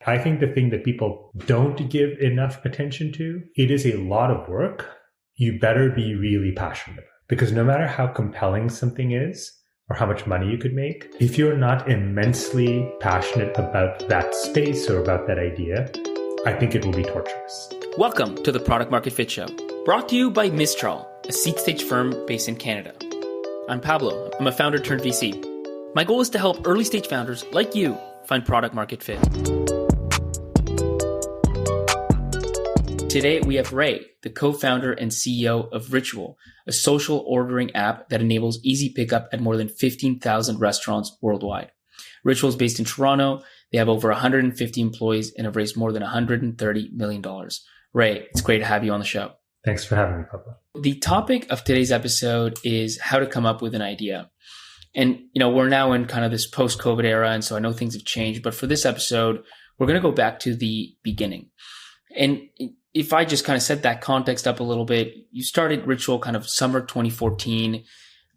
I think the thing that people don't give enough attention to, it is a lot of work. You better be really passionate about it. Because no matter how compelling something is or how much money you could make, if you're not immensely passionate about that space or about that idea, I think it will be torturous. Welcome to the Product Market Fit Show, brought to you by Mistral, a seed stage firm based in Canada. I'm Pablo. I'm a founder turned VC. My goal is to help early stage founders like you find product market fit. Today, we have Ray, the co-founder and CEO of Ritual, a social ordering app that enables easy pickup at more than 15,000 restaurants worldwide. Ritual is based in Toronto. They have over 150 employees and have raised more than $130 million. Ray, it's great to have you on the show. Thanks for having me, Pablo. The topic of today's episode is how to come up with an idea. And, we're now in kind of this post-COVID era, and so I know things have changed. But for this episode, we're going to go back to the beginning. And if I just kind of set that context up a little bit, you started Ritual kind of summer 2014.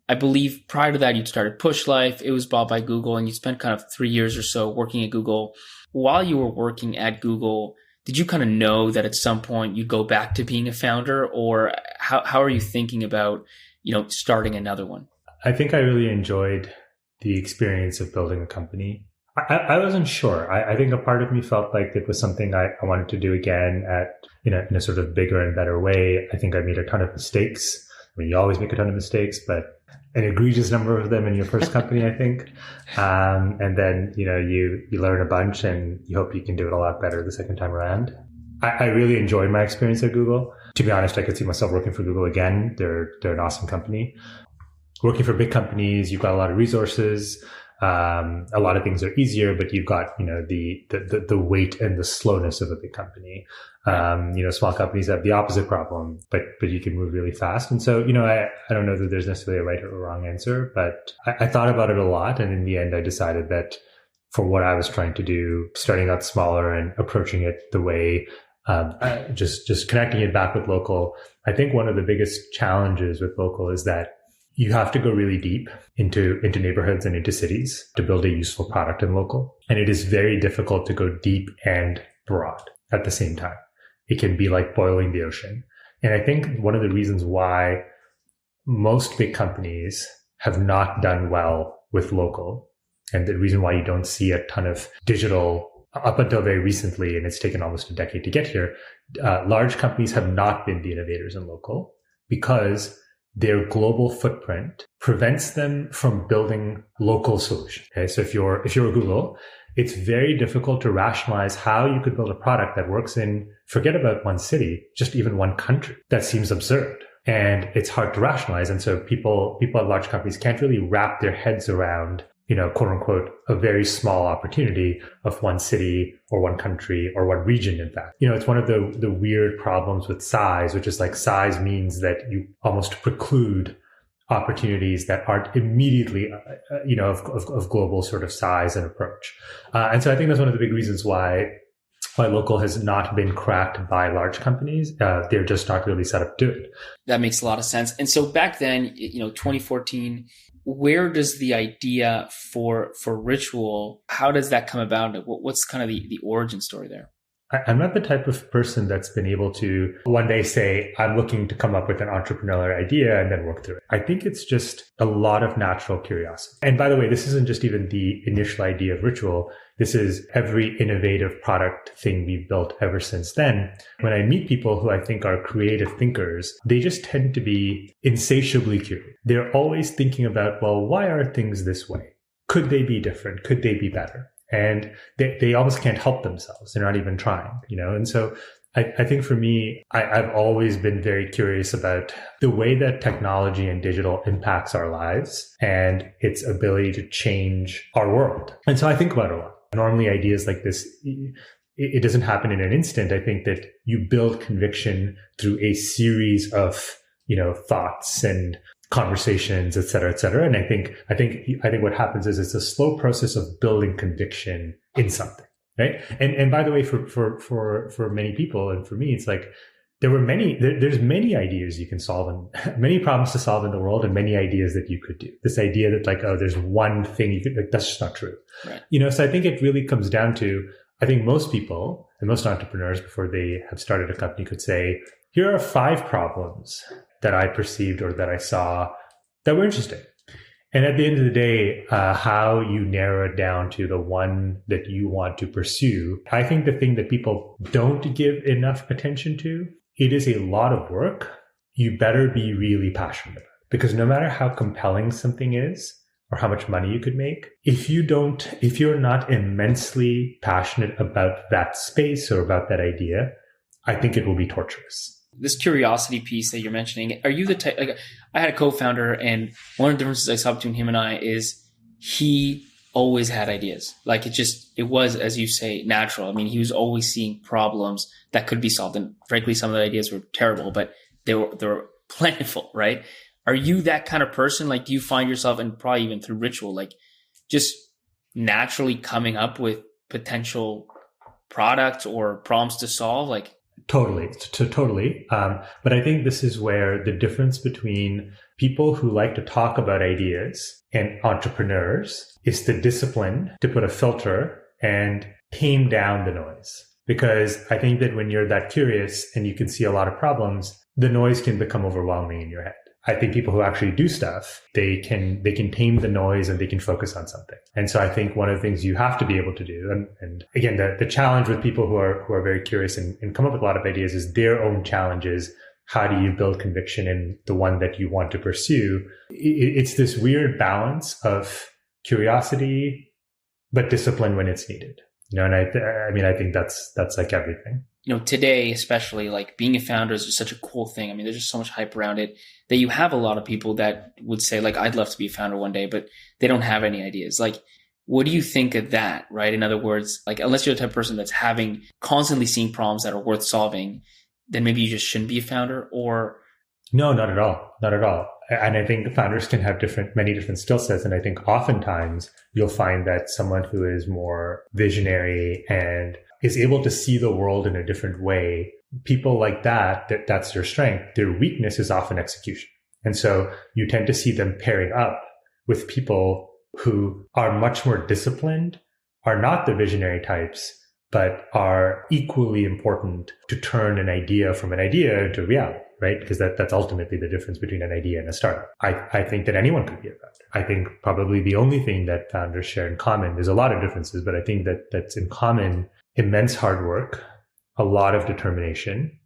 I believe prior to that, you'd started Push Life. It was bought by Google, and you spent kind of 3 years or so working at Google. While you were working at Google, did you kind of know that at some point you'd go back to being a founder, or how are you thinking about, starting another one? I think I really enjoyed the experience of building a company. I wasn't sure. I think a part of me felt like it was something I wanted to do again in a sort of bigger and better way. I think I made a ton of mistakes. I mean, you always make a ton of mistakes, but an egregious number of them in your first company, I think. And then, you learn a bunch and you hope you can do it a lot better the second time around. I really enjoyed my experience at Google. To be honest, I could see myself working for Google again. They're an awesome company. Working for big companies, you've got a lot of resources. A lot of things are easier, but you've got, the weight and the slowness of a big company. Small companies have the opposite problem, but you can move really fast. And so, I don't know that there's necessarily a right or wrong answer, but I thought about it a lot. And in the end, I decided that for what I was trying to do, starting out smaller and approaching it the way, just connecting it back with local. I think one of the biggest challenges with local is that you have to go really deep into neighborhoods and into cities to build a useful product in local. And it is very difficult to go deep and broad at the same time. It can be like boiling the ocean. And I think one of the reasons why most big companies have not done well with local, and the reason why you don't see a ton of digital up until very recently, and it's taken almost a decade to get here, large companies have not been the innovators in local because their global footprint prevents them from building local solutions. Okay, so if you're a Google, it's very difficult to rationalize how you could build a product that works in, forget about one city, just even one country. That seems absurd. And it's hard to rationalize. And so people at large companies can't really wrap their heads around, quote unquote, a very small opportunity of one city or one country or one region, in fact. It's one of the weird problems with size, which is like size means that you almost preclude opportunities that aren't immediately, of global sort of size and approach. And so I think that's one of the big reasons why local has not been cracked by large companies. They're just not really set up to do it. That makes a lot of sense. And so back then, 2014, where does the idea for Ritual, how does that come about? What's kind of the origin story there? I'm not the type of person that's been able to one day say, I'm looking to come up with an entrepreneurial idea and then work through it. I think it's just a lot of natural curiosity. And by the way, this isn't just even the initial idea of Ritual. This is every innovative product thing we've built ever since then. When I meet people who I think are creative thinkers, they just tend to be insatiably curious. They're always thinking about, well, why are things this way? Could they be different? Could they be better? And they almost can't help themselves. They're not even trying, And so I think for me, I've always been very curious about the way that technology and digital impacts our lives and its ability to change our world. And so I think about it a lot. Normally ideas like this, it doesn't happen in an instant. I think that you build conviction through a series of, thoughts and conversations, et cetera, et cetera. And I think what happens is it's a slow process of building conviction in something, right? And by the way, for many people and for me, it's like there's many ideas you can solve and many problems to solve in the world and many ideas that you could do. This idea that there's one thing you could, that's just not true. Right. So I think it really comes down to I think most people and most entrepreneurs before they have started a company could say, here are 5 problems that I perceived or that I saw that were interesting. And at the end of the day, how you narrow it down to the one that you want to pursue, I think the thing that people don't give enough attention to, it is a lot of work. You better be really passionate about it. Because no matter how compelling something is or how much money you could make, if you're not immensely passionate about that space or about that idea, I think it will be torturous. This curiosity piece that you're mentioning, are you the type, like I had a co-founder, and one of the differences I saw between him and I is he always had ideas. Like it was, as you say, natural. I mean, he was always seeing problems that could be solved. And frankly, some of the ideas were terrible, but they were plentiful, right? Are you that kind of person? Like, do you find yourself, and probably even through ritual, like just naturally coming up with potential products or problems to solve? Like, Totally. But I think this is where the difference between people who like to talk about ideas and entrepreneurs is the discipline to put a filter and tame down the noise. Because I think that when you're that curious and you can see a lot of problems, the noise can become overwhelming in your head. I think people who actually do stuff, they can tame the noise and they can focus on something. And so I think one of the things you have to be able to do, and again, the challenge with people who are very curious and come up with a lot of ideas is their own challenges. How do you build conviction in the one that you want to pursue? It's this weird balance of curiosity, but discipline when it's needed. And I think that's like everything. Today, especially, like being a founder is just such a cool thing. I mean, there's just so much hype around it that you have a lot of people that would say, like, I'd love to be a founder one day, but they don't have any ideas. Like, what do you think of that, right? In other words, like, unless you're the type of person that's constantly seeing problems that are worth solving, then maybe you just shouldn't be a founder. Or no, not at all. Not at all. And I think founders can have many different skill sets. And I think oftentimes you'll find that someone who is more visionary and is able to see the world in a different way, people like that's their strength. Their weakness is often execution. And so you tend to see them pairing up with people who are much more disciplined, are not the visionary types, but are equally important to turn an idea from an idea into reality, right? Because that's ultimately the difference between an idea and a startup. I think that anyone could be a founder. I think probably the only thing that founders share in common, there's a lot of differences, but I think that's in common, immense hard work, a lot of determination,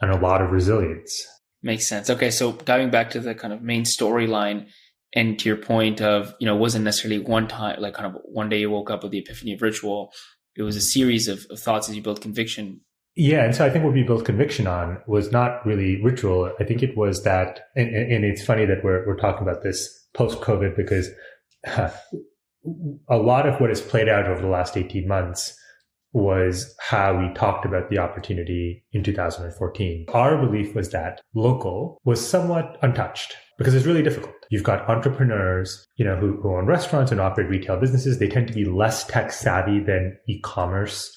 and a lot of resilience. Makes sense. Okay. So diving back to the kind of main storyline and to your point of, it wasn't necessarily one time, like kind of one day you woke up with the epiphany of ritual. It was a series of thoughts as you built conviction. Yeah. And so I think what we built conviction on was not really ritual. I think it was that, and it's funny that we're talking about this post-COVID because a lot of what has played out over the last 18 months was how we talked about the opportunity in 2014. Our belief was that local was somewhat untouched because it's really difficult. You've got entrepreneurs, who own restaurants and operate retail businesses. They tend to be less tech savvy than e-commerce,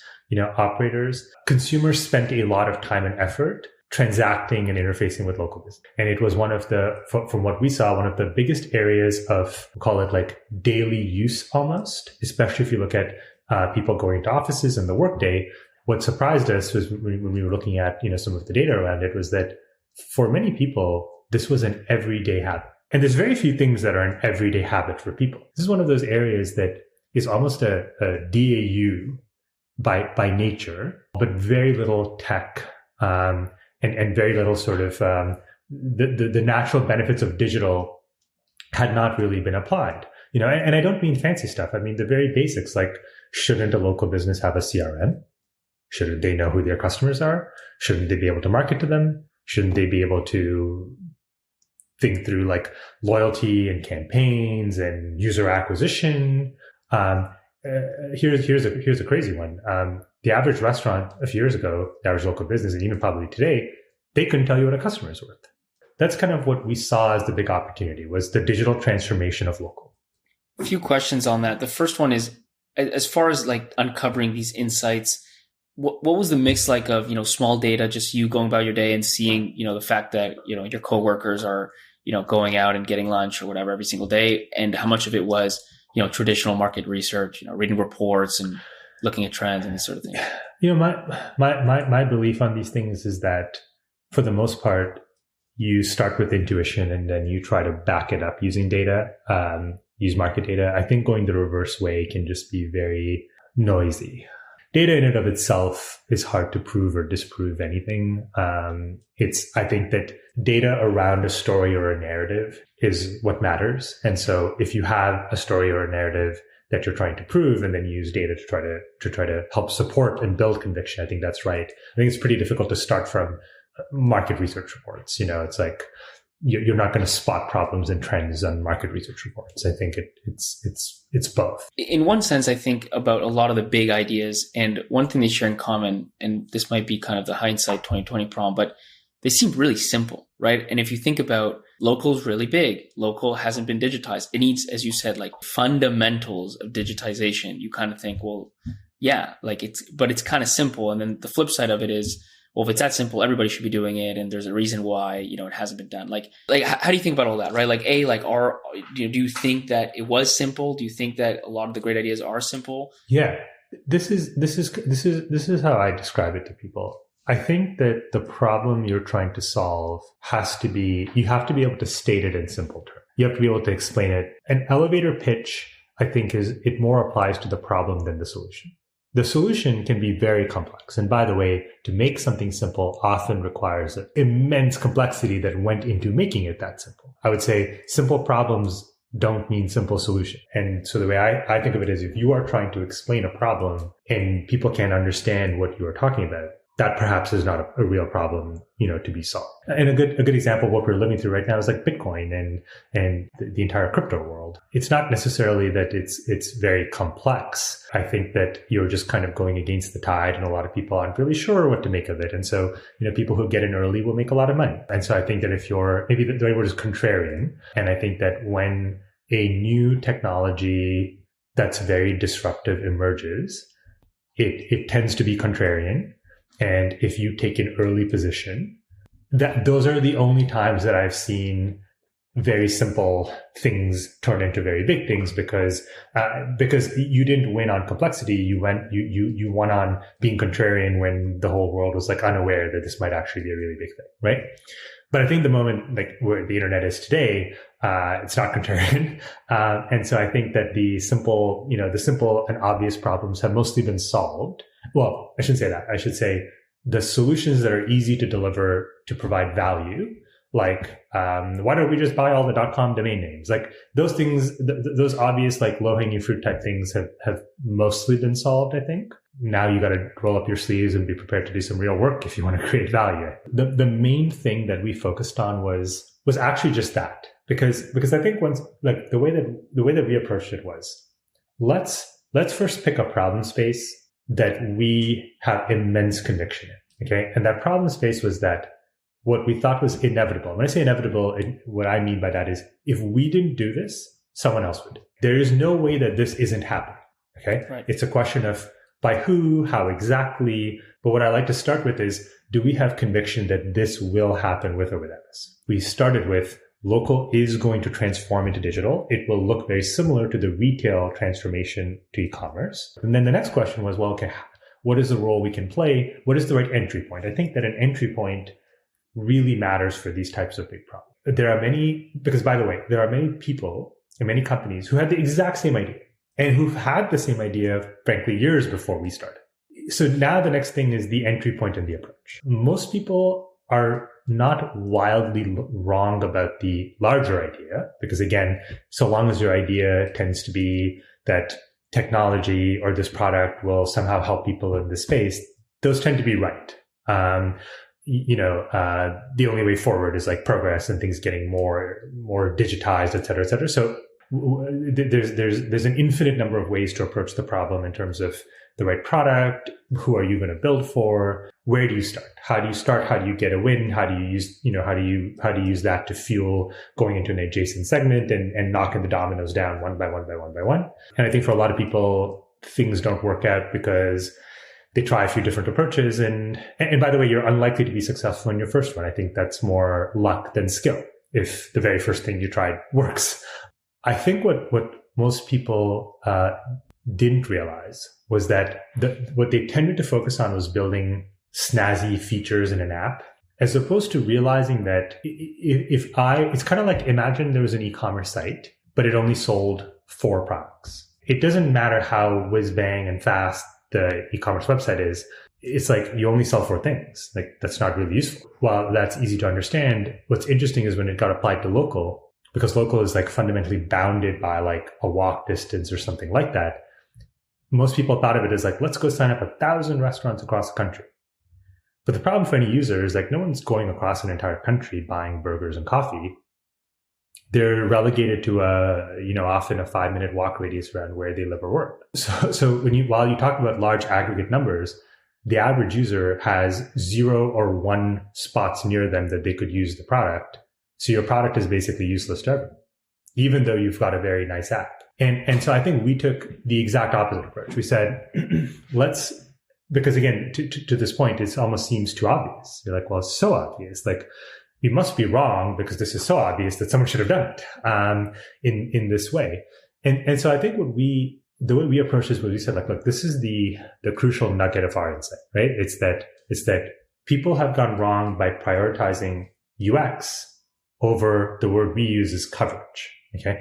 operators. Consumers spent a lot of time and effort transacting and interfacing with local business. And it was from what we saw, one of the biggest areas of, call it like daily use almost, especially if you look at people going to offices and the workday. What surprised us was when we were looking at, some of the data around it was that for many people, this was an everyday habit. And there's very few things that are an everyday habit for people. This is one of those areas that is almost a DAU by nature, but very little tech, and very little sort of, the natural benefits of digital had not really been applied, and I don't mean fancy stuff. I mean, the very basics, like, shouldn't a local business have a CRM? Shouldn't they know who their customers are? Shouldn't they be able to market to them? Shouldn't they be able to think through like loyalty and campaigns and user acquisition? Here's a crazy one. The average restaurant a few years ago, the average local business, and even probably today, they couldn't tell you what a customer is worth. That's kind of what we saw as the big opportunity, was the digital transformation of local. A few questions on that. The first one is, as far as like uncovering these insights, what was the mix like of, small data, just you going about your day and seeing, the fact that, your coworkers are, going out and getting lunch or whatever every single day, and how much of it was, traditional market research, reading reports and looking at trends and this sort of thing? My belief on these things is that for the most part, you start with intuition and then you try to back it up using data, use market data. I think going the reverse way can just be very noisy. Data in and of itself is hard to prove or disprove anything. I think that data around a story or a narrative is what matters. And so if you have a story or a narrative that you're trying to prove and then use data to try to help support and build conviction, I think that's right. I think it's pretty difficult to start from market research reports. It's like you're not going to spot problems and trends on market research reports. I think it's both. In one sense, I think about a lot of the big ideas, and one thing they share in common, and this might be kind of the hindsight 2020 problem, but they seem really simple, right? And if you think about local is really big, local hasn't been digitized. It needs, as you said, like fundamentals of digitization. You kind of think, well, yeah, but it's kind of simple. And then the flip side of it is, well, if it's that simple, everybody should be doing it, and there's a reason why it hasn't been done. Like how do you think about all that, right? Do you think that it was simple? Do you think that a lot of the great ideas are simple? Yeah, this is how I describe it to people. I think that the problem you're trying to solve you have to be able to state it in simple terms. You have to be able to explain it. An elevator pitch, I think, it more applies to the problem than the solution. The solution can be very complex. And by the way, to make something simple often requires an immense complexity that went into making it that simple. I would say simple problems don't mean simple solution. And so the way I think of it is, if you are trying to explain a problem and people can't understand what you are talking about, that perhaps is not a real problem, to be solved. And a good example of what we're living through right now is like Bitcoin and the entire crypto world. It's not necessarily that it's very complex. I think that you're just kind of going against the tide, and a lot of people aren't really sure what to make of it. And so, people who get in early will make a lot of money. And so I think that if you're, maybe the right word is contrarian. And I think that when a new technology that's very disruptive emerges, it tends to be contrarian. And if you take an early position, those are the only times that I've seen very simple things turn into very big things, because you didn't win on complexity. You won on being contrarian when the whole world was like unaware that this might actually be a really big thing, right? But I think the moment like where the internet is today, it's not contrarian. And so I think that the simple and obvious problems have mostly been solved. Well, I shouldn't say that. I should say the solutions that are easy to deliver to provide value, like why don't we just buy all the .com domain names? Like those things, those obvious like low-hanging fruit type things have mostly been solved, I think. Now you got to roll up your sleeves and be prepared to do some real work if you want to create value. The main thing that we focused on was actually just that, because I think once, like the way that we approached it was, let's first pick a problem space that we have immense conviction in. Okay. And that problem space was that what we thought was inevitable. When I say inevitable, what I mean by that is, if we didn't do this, someone else would. There is no way that this isn't happening. Okay. Right. It's a question of by who, how exactly. But what I like to start with is, do we have conviction that this will happen with or without us? We started with, local is going to transform into digital. It will look very similar to the retail transformation to e-commerce. And then the next question was, well, okay, what is the role we can play? What is the right entry point? I think that an entry point really matters for these types of big problems. Because by the way, there are many people and many companies who had the exact same idea and who've had the same idea, frankly, years before we started. So now the next thing is the entry point and the approach. Most people are not wildly wrong about the larger idea, because again, so long as your idea tends to be that technology or this product will somehow help people in this space, those tend to be right. The only way forward is like progress and things getting more digitized, et cetera, et cetera. So there's an infinite number of ways to approach the problem in terms of the right product, who are you going to build for, where do you start? How do you start? How do you get a win? How do you use that to fuel going into an adjacent segment and knocking the dominoes down one by one by one by one? And I think for a lot of people, things don't work out because they try a few different approaches. And by the way, you're unlikely to be successful in your first one. I think that's more luck than skill if the very first thing you tried works. I think what most people didn't realize was that what they tended to focus on was building snazzy features in an app, as opposed to realizing that it's kind of like, imagine there was an e-commerce site, but it only sold 4 products. It doesn't matter how whiz-bang and fast the e-commerce website is. It's like you only sell 4 things. Like, that's not really useful. While that's easy to understand, what's interesting is when it got applied to local, because local is like fundamentally bounded by like a walk distance or something like that. Most people thought of it as like, let's go sign up 1,000 restaurants across the country. But the problem for any user is like, no one's going across an entire country buying burgers and coffee. They're relegated to often a 5-minute walk radius around where they live or work. So while you talk about large aggregate numbers, the average user has 0 or 1 spots near them that they could use the product. So your product is basically useless to everyone, even though you've got a very nice app. And so I think we took the exact opposite approach. We said, because again, to this point, it almost seems too obvious. You're like, well, it's so obvious. Like, we must be wrong because this is so obvious that someone should have done it in this way. And so I think the way we approached this was we said, like, look, this is the crucial nugget of our insight, right? It's that people have gone wrong by prioritizing UX over the word we use is coverage. Okay.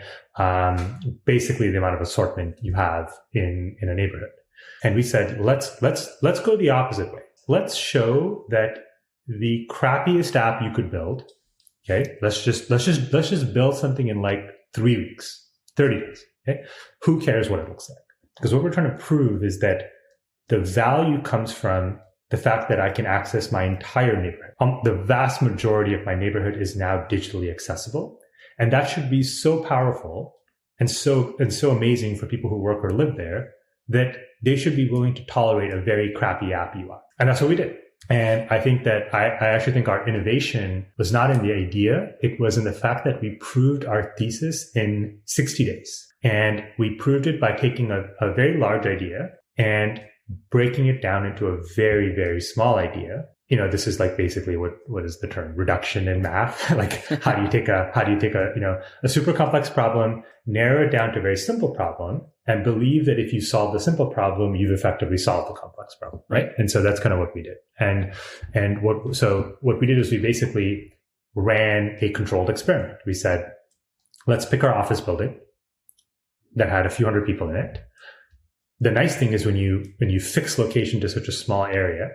Basically the amount of assortment you have in a neighborhood. And we said, let's go the opposite way. Let's show that the crappiest app you could build. Okay. Let's just build something in like 3 weeks, 30 days. Okay. Who cares what it looks like? Because what we're trying to prove is that the value comes from the fact that I can access my entire neighborhood. The vast majority of my neighborhood is now digitally accessible. And that should be so powerful and so amazing for people who work or live there that they should be willing to tolerate a very crappy app UI. And that's what we did. And I think that I actually think our innovation was not in the idea. It was in the fact that we proved our thesis in 60 days. And we proved it by taking a very large idea and breaking it down into a very, very small idea. This is like basically what is the term? Reduction in math. Like, how do you take a super complex problem, narrow it down to a very simple problem, and believe that if you solve the simple problem, you've effectively solved the complex problem, right? And so that's kind of what we did. And what we did is we basically ran a controlled experiment. We said, let's pick our office building that had a few hundred people in it. The nice thing is when you fix location to such a small area,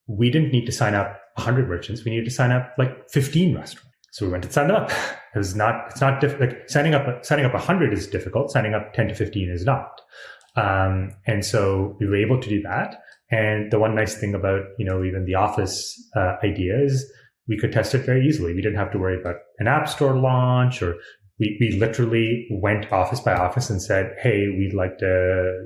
we didn't need to sign up 100 merchants. We needed to sign up like 15 restaurants. So we went and signed them up. It's not difficult. Like signing up 100 is difficult. Signing up 10 to 15 is not. And so we were able to do that. And the one nice thing about, even the office idea is we could test it very easily. We didn't have to worry about an app store launch, or we literally went office by office and said, hey, we'd like to,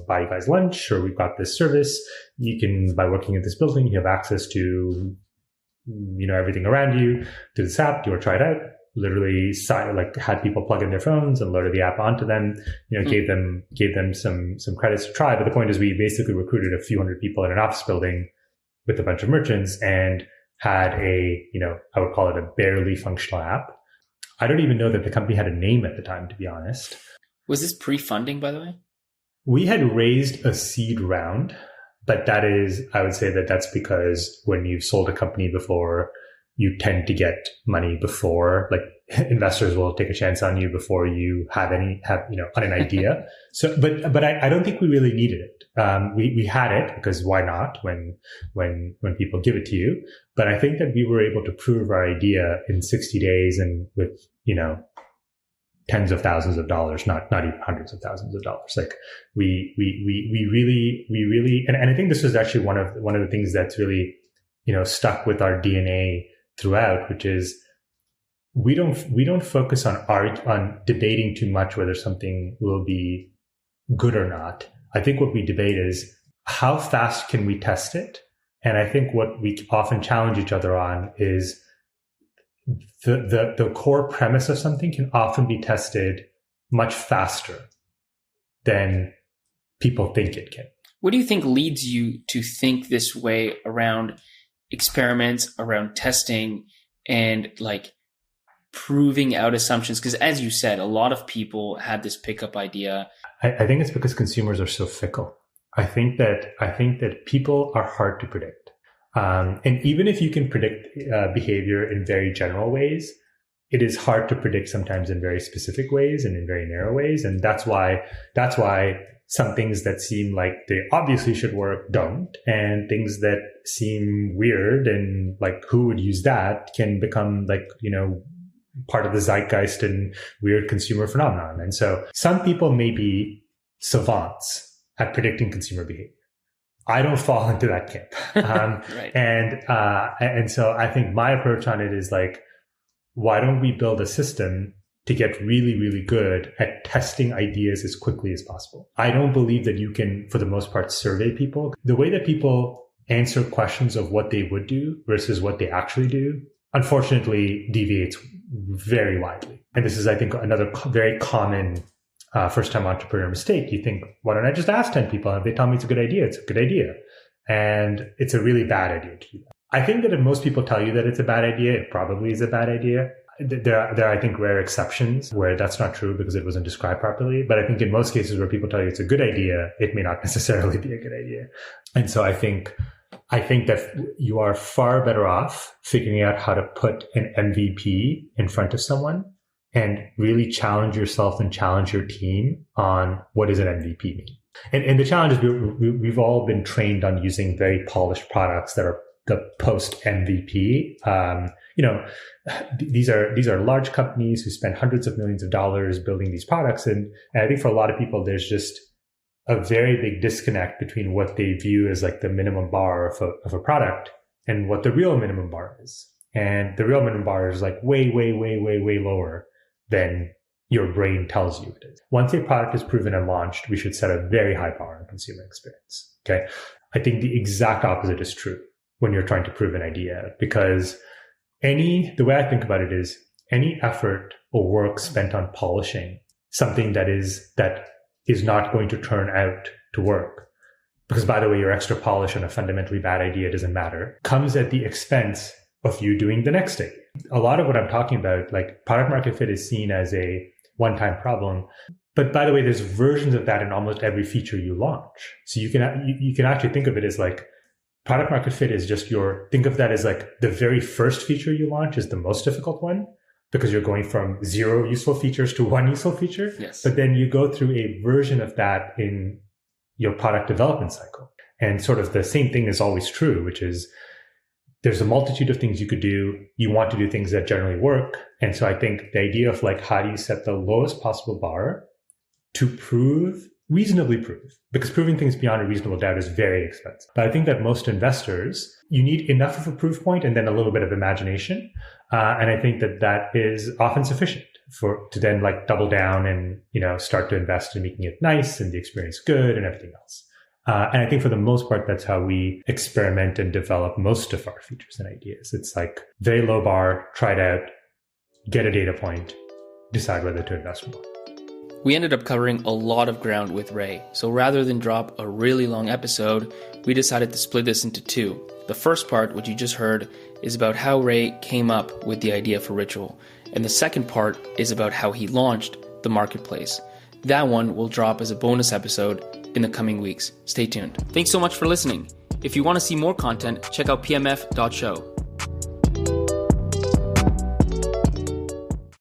buy you guys lunch, or we've got this service. You can, by working at this building, you have access to, everything around you through this app. Do you want to try it out? Literally had people plug in their phones and loaded the app onto them, gave them some credits to try. But the point is we basically recruited a few hundred people in an office building with a bunch of merchants and had I would call it a barely functional app. I don't even know that the company had a name at the time, to be honest. Was this pre-funding, by the way? We had raised a seed round, but I would say that's because when you've sold a company before, you tend to get money before, like investors will take a chance on you before you have an idea. So, but I don't think we really needed it. We had it because why not when people give it to you? But I think that we were able to prove our idea in 60 days and with, tens of thousands of dollars, not even hundreds of thousands of dollars. Like we really, and I think this was actually one of the things that's really, stuck with our DNA throughout, which is we don't focus on debating too much whether something will be good or not. I think what we debate is how fast can we test it? And I think what we often challenge each other on is the core premise of something can often be tested much faster than people think it can. What do you think leads you to think this way around experiments, around testing, and like proving out assumptions? Because as you said, a lot of people had this pickup idea. I think it's because consumers are so fickle. I think that people are hard to predict. And even if you can predict behavior in very general ways, it is hard to predict sometimes in very specific ways and in very narrow ways. And that's why some things that seem like they obviously should work don't, and things that seem weird and like who would use that can become like, part of the zeitgeist and weird consumer phenomenon. And so some people may be savants at predicting consumer behavior. I don't fall into that camp. Right. And so I think my approach on it is like, why don't we build a system to get really, really good at testing ideas as quickly as possible? I don't believe that you can, for the most part, survey people. The way that people answer questions of what they would do versus what they actually do, unfortunately, deviates very widely. And this is, I think, another very common first-time entrepreneur mistake. You think, why don't I just ask 10 people? And if they tell me it's a good idea, it's a good idea. And it's a really bad idea to do that. I think that if most people tell you that it's a bad idea, it probably is a bad idea. There are, I think, rare exceptions where that's not true because it wasn't described properly. But I think in most cases where people tell you it's a good idea, it may not necessarily be a good idea. And so I think that you are far better off figuring out how to put an MVP in front of someone and really challenge yourself and challenge your team on what does an MVP mean. And the challenge is we've all been trained on using very polished products that are the post MVP. These are large companies who spend hundreds of millions of dollars building these products. And I think for a lot of people, there's just a very big disconnect between what they view as like the minimum bar of a product and what the real minimum bar is. And the real minimum bar is like way, way, way, way, way lower than your brain tells you it is. Once a product is proven and launched, we should set a very high bar on consumer experience. Okay. I think the exact opposite is true when you're trying to prove an idea, because the way I think about it is any effort or work spent on polishing something that is not going to turn out to work, because by the way, your extra polish on a fundamentally bad idea doesn't matter, comes at the expense of you doing the next thing. A lot of what I'm talking about, like product market fit, is seen as a one-time problem. But by the way, there's versions of that in almost every feature you launch. So you can actually think of it as like product market fit is just think of that as like the very first feature you launch is the most difficult one, because you're going from 0 useful features to 1 useful feature. Yes. But then you go through a version of that in your product development cycle. And sort of the same thing is always true, which is there's a multitude of things you could do. You want to do things that generally work. And so I think the idea of like, how do you set the lowest possible bar to reasonably prove, because proving things beyond a reasonable doubt is very expensive. But I think that most investors, you need enough of a proof point and then a little bit of imagination. And I think that is often sufficient to then like double down and, start to invest in making it nice and the experience good and everything else. And I think for the most part, that's how we experiment and develop most of our features and ideas. It's like very low bar, try it out, get a data point, decide whether to invest more. We ended up covering a lot of ground with Ray, so rather than drop a really long episode, we decided to split this into 2. The first part, which you just heard, is about how Ray came up with the idea for Ritual, and the second part is about how he launched the marketplace. That one will drop as a bonus episode in the coming weeks. Stay tuned. Thanks so much for listening. If you want to see more content, check out pmf.show.